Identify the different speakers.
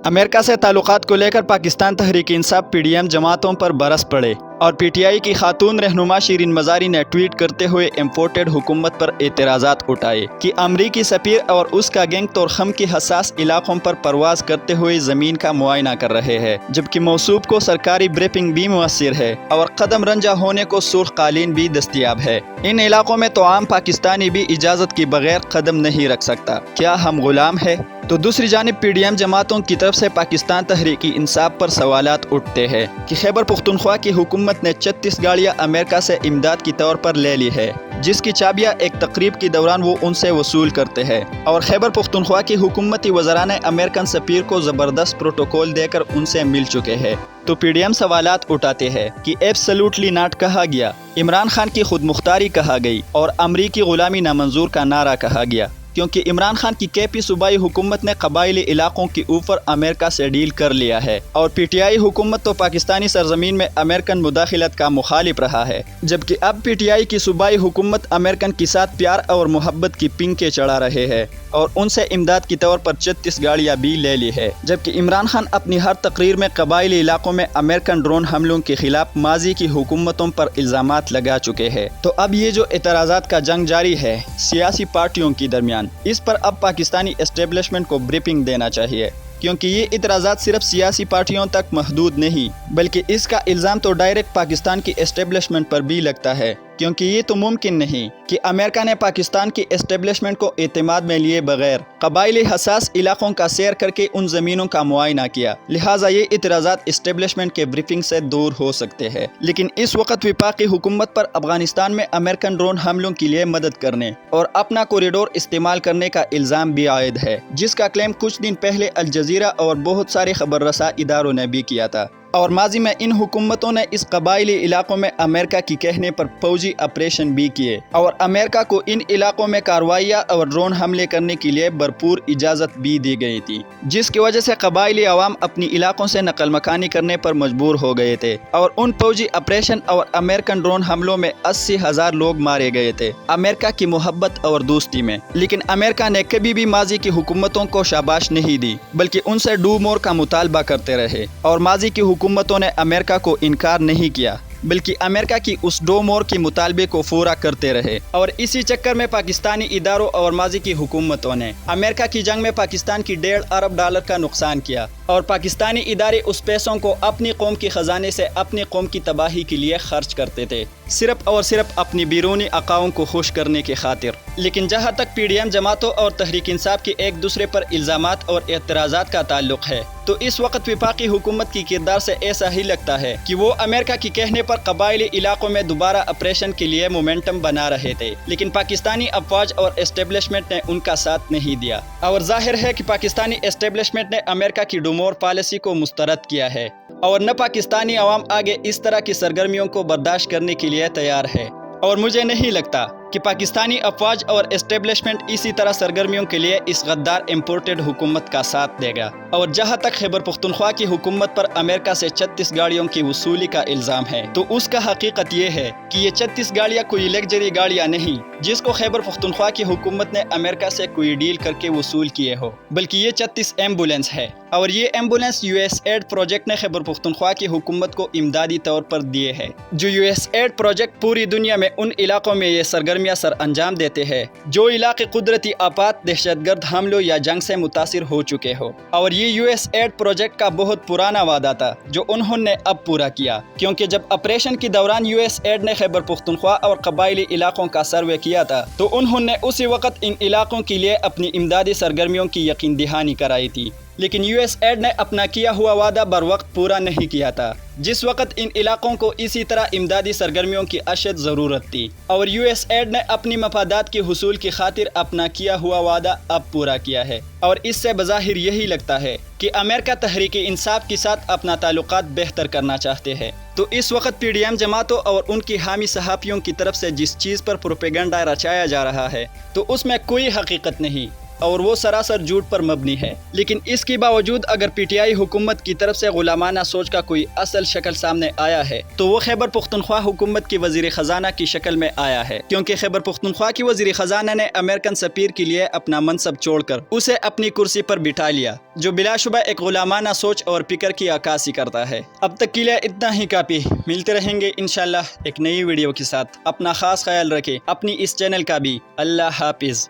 Speaker 1: America से ताल्लुकात को लेकर पाकिस्तान तहरीक इंसाफ PDM जमातों पर बरस पड़े और PTI की खातून रहनुमा शिरीन मज़ारी ने ट्वीट करते हुए इम्पोर्टेड हुकूमत पर एतराज़ात उठाए कि अमरीकी सफ़ीर और उसका गैंग तोरखम की हसास इलाकों पर परवाज़ करते हुए ज़मीन का मुआयना कर रहे हैं, जबकि मौसूब को सरकारी ब्रीफिंग भी मुयस्सर है और कदम रंजा होने को सुर्ख कालीन भी दस्तियाब है। इन इलाकों में तो आम पाकिस्तानी भी इजाज़त के बगैर कदम नहीं रख सकता। क्या हम गुलाम है? तो दूसरी जानिब PDM जमातों की तरफ से पाकिस्तान तहरीकी इंसाफ पर सवालात उठते हैं कि खैबर पुख्तनख्वा की हुकूमत ने 36 गाड़ियाँ अमेरिका से इमदाद के तौर पर ले ली है, जिसकी चाबियाँ एक तकरीब के दौरान वो उनसे वसूल करते हैं। और खैबर पुख्तनख्वा की हुकूमती वज़रा ने अमेरिकन सफ़ीर को ज़बरदस्त प्रोटोकॉल देकर उनसे मिल चुके हैं। तो PDM सवालात उठाते हैं कि एब्सोल्युटली नॉट कहा गया, इमरान खान की खुद मुख्तारी कहा गई और अमरीकी ग़ुलामी नामंजूर का नारा कहा गया, क्योंकि इमरान खान की KP सूबाई हुकूमत ने कबायली इलाकों के ऊपर अमेरिका से डील कर लिया है और PTI हुकूमत तो पाकिस्तानी सरजमीन में अमेरिकन मुदाखिलत का मुखालिफ रहा है, जबकि अब PTI की सूबाई हुकूमत अमेरिकन के साथ प्यार और मोहब्बत की पिंकें चढ़ा रहे हैं और उनसे इमदाद के तौर पर 36 गाड़ियाँ भी ले ली है। जबकि इमरान खान अपनी हर तकरीर में कबायली इलाकों में अमेरिकन ड्रोन हमलों के खिलाफ माजी की हुकूमतों पर इल्ज़ामात लगा चुके हैं। तो अब ये जो एतराज़ात का जंग जारी है सियासी पार्टियों के दरमियान, इस पर अब पाकिस्तानी एस्टेब्लिशमेंट को ब्रीफिंग देना चाहिए, क्योंकि ये इतराज़ात सिर्फ सियासी पार्टियों तक महदूद नहीं बल्कि इसका इल्ज़ाम तो डायरेक्ट पाकिस्तान की एस्टेब्लिशमेंट पर भी लगता है, क्योंकि ये तो मुमकिन नहीं कि अमेरिका ने पाकिस्तान की एस्टेब्लिशमेंट को एतमाद में लिए बगैर कबायली हसास इलाकों का सैर करके उन ज़मीनों का मुआयना किया। लिहाजा ये इतराज़ात एस्टेब्लिशमेंट के ब्रीफिंग से दूर हो सकते हैं। लेकिन इस वक्त वफाकी हुकूमत पर अफगानिस्तान में अमेरिकन ड्रोन हमलों के लिए मदद करने और अपना कॉरिडोर इस्तेमाल करने का इल्ज़ाम भी आयद है, जिसका क्लेम कुछ दिन पहले अल जज़ीरा और बहुत सारे खबर रसा इदारों ने भी किया था। और माजी में इन हुकूमतों ने इस कबायली इलाकों में अमेरिका की कहने पर फौजी ऑपरेशन भी किए और अमेरिका को इन इलाकों में कार्रवाइयाँ और ड्रोन हमले करने के लिए भरपूर इजाज़त भी दी गई थी, जिसकी वजह से कबायली अवाम अपनी इलाकों से नकल मकानी करने पर मजबूर हो गए थे और उन फौजी ऑपरेशन और अमेरिकन ड्रोन हमलों में 80,000 लोग मारे गए थे अमेरिका की मोहब्बत और दोस्ती में। लेकिन अमेरिका ने कभी भी माजी की हुकूमतों को शाबाश नहीं दी, बल्कि उनसे डू मोर का मुतालबा करते रहे और माजी की हुकूमतों ने अमेरिका को इनकार नहीं किया, बल्कि अमेरिका की उस डू मोर के मुतालबे को पूरा करते रहे। और इसी चक्कर में पाकिस्तानी इदारों और माजी की हुकूमतों ने अमेरिका की जंग में पाकिस्तान की $1.5 अरब का नुकसान किया और पाकिस्तानी इदारे उस पैसों को अपनी कौम के ख़जाने से अपनी कौम की तबाही के लिए खर्च करते थे, सिर्फ और सिर्फ अपनी बैरूनी अकाओं को खुश करने की खातिर। लेकिन जहाँ तक PDM जमातों और तहरीक इंसाफ के एक दूसरे पर इल्ज़ामात और एतराज़ात का ताल्लुक है, तो इस वक्त वफाकी हुकूमत की किरदार से ऐसा ही लगता है कि वो अमेरिका की कहने पर कबायली इलाकों में दोबारा ऑपरेशन के लिए मोमेंटम बना रहे थे, लेकिन पाकिस्तानी अफवाज और एस्टेब्लिशमेंट ने उनका साथ नहीं दिया। और जाहिर है कि पाकिस्तानी एस्टेब्लिशमेंट ने अमेरिका की डूमोर पॉलिसी को मुस्तरद किया है और न पाकिस्तानी अवाम आगे इस तरह की सरगर्मियों को बर्दाश्त करने के लिए तैयार है। और मुझे नहीं लगता कि पाकिस्तानी अफवाज और एस्टेब्लिशमेंट इसी तरह सरगर्मियों के लिए इस गद्दार इम्पोर्टेड हुकूमत का साथ देगा। और जहाँ तक खैबर पुख्तनख्वा की हुकूमत पर अमेरिका से 36 गाड़ियों की वसूली का इल्ज़ाम है, तो उसका हकीकत ये है कि ये 36 गाड़ियाँ कोई लग्जरी गाड़ियाँ नहीं जिसको खैबर पुख्तनख्वा की हुकूमत ने अमेरिका से कोई डील करके वसूल किए हो, बल्कि ये 36 एम्बुलेंस है। और ये एम्बुलेंस USAID प्रोजेक्ट ने खैबर पुख्तनख्वा की हुकूमत को इमदादी तौर पर दिए है। जो USAID प्रोजेक्ट पूरी दुनिया में उन इलाकों में ये सरगर्मियाँ सर अंजाम देते हैं जो इलाके कुदरती आफात, दहशतगर्द हमलों या जंग से मुतासिर हो चुके हो। और ये USAID प्रोजेक्ट का बहुत पुराना वादा था जो उन्होंने अब पूरा किया, क्योंकि जब ऑपरेशन के दौरान USAID ने खैबर पुख्तनख्वा और कबायली इलाकों का सर्वे किया था, तो उन्होंने उसी वक्त इन इलाकों के लिए अपनी इमदादी सरगर्मियों की यकीन दहानी कराई थी। लेकिन USAID ने अपना किया हुआ वादा बर वक्त पूरा नहीं किया था, जिस वक्त इन इलाकों को इसी तरह इमदादी सरगर्मियों की अशद ज़रूरत थी। और USAID ने अपनी मफादात के हुसूल की खातिर अपना किया हुआ वादा अब पूरा किया है। और इससे बज़ाहिर यही लगता है कि अमेरिका तहरीक इंसाफ के साथ अपना ताल्लुकात बेहतर करना चाहते हैं। तो इस वक्त PDM जमातों और उनकी हामी सहाफ़ियों की तरफ से जिस चीज़ पर प्रोपेगेंडा रचाया जा रहा है, तो उसमें कोई हकीकत नहीं, اور وہ سراسر جھوٹ پر مبنی ہے۔ لیکن اس کے باوجود اگر پی ٹی آئی حکومت کی طرف سے غلامانہ سوچ کا کوئی اصل شکل سامنے آیا ہے تو وہ خیبر پختونخوا حکومت کی وزیر خزانہ کی شکل میں آیا ہے، کیونکہ خیبر پختونخوا کی وزیر خزانہ نے امریکن سفیر کے لیے اپنا منصب چھوڑ کر اسے اپنی کرسی پر بٹھا لیا، جو بلا شبہ ایک غلامانہ سوچ اور فکر کی عکاسی کرتا ہے۔ اب تک کے لیے اتنا ہی کافی، ملتے رہیں گے انشاءاللہ ایک نئی ویڈیو کے ساتھ۔ اپنا خاص خیال رکھیں، اپنی اس چینل کا بھی۔ اللہ حافظ۔